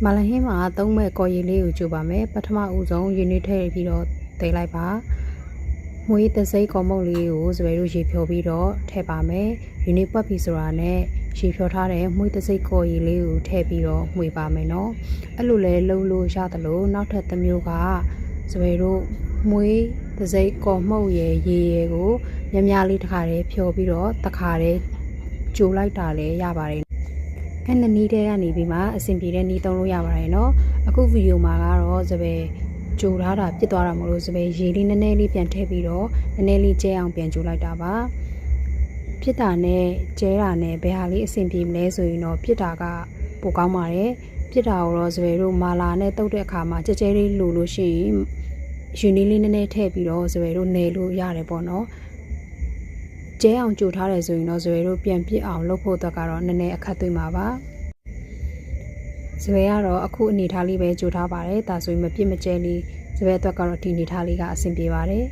မာလဟင်းမှာသုံးမဲ့ကော်ရည်လေးကိုကြိုပါမယ်ပထမဦးဆုံးရင်းနှီးထည့်ပြီးတော့တိတ်လိုက်ပါမွေးသစိကော်မုတ်လေးကိုစပယ်တို့ရေဖြောပြီးတော့ထည့်ပါမယ်ရင်းနှီးပွက်ပြီးဆိုတာနဲ့ရေဖြောထားတဲ့မွေးသစိကော်ရည်လေးကိုထည့်ပြီးတော့မှွေပါမယ်နော်အဲ့လိုလဲလှုပ်လို့ရတယ်လို့နောက်ထပ်တစ်မျိုးကစပယ်တို့မွေးသစိကော်မုတ်ရေကိုများများလေးတစ်ခါတည်းဖြောပြီးတော့တစ်ခါတည်းကြိုလိုက်တာလည်းရပါတယ်အဲ့နည်းတဲ့ကနေပြီးမှအဆင်ပြေတဲ့နည်းသုံးလို့ရပါတယ်နော်အခုဗီဒီယိုမှာကတော့စပယ်ကြိုထားတာပြစ်သွားတာမလို့စပယ်ရေလေးနည်းနည်းလေးပြန်ထည့်ပြီးတော့နည်းနည်းလေးကျဲအောင်ပြန်ကြိုလိုက်တာပါပြစ်တာနဲ့ကျဲတာနဲ့ဘယ်ဟာလေးအဆင်ပြေမလဲဆိုရင်တော့ပြစ်တာကပိုကောင်းပါတယ်ပြစ်တာကိုတော့စပယ်တို့မာလာနဲ့တုပ်တဲ့အခါမှာကြဲကြဲလေးလိုလို့ရှိရင်ယူနီလေးနည်းနည်းထည့်ပြီးတော့စပယ်တို့နယ်လို့ရတယ်ပေါ့နော်ကျဲအောင်ကြိုထားတယ်ဆိုရင်တော့စပယ်တို့ပြန်ပြစ်အောင်လုပ်ဖို့အတွက်ကတော့နည်းနည်းအခက်တွေ့မှာပါစပယ်ကတော့အခုအနေထားလေးပဲကြိုထားပါတယ်ဒါဆိုရင်မပြစ်မကျဲလေးစပယ်အတွက်ကတော့ဒီအနေထားလေးကအဆင်ပြေပါတယ်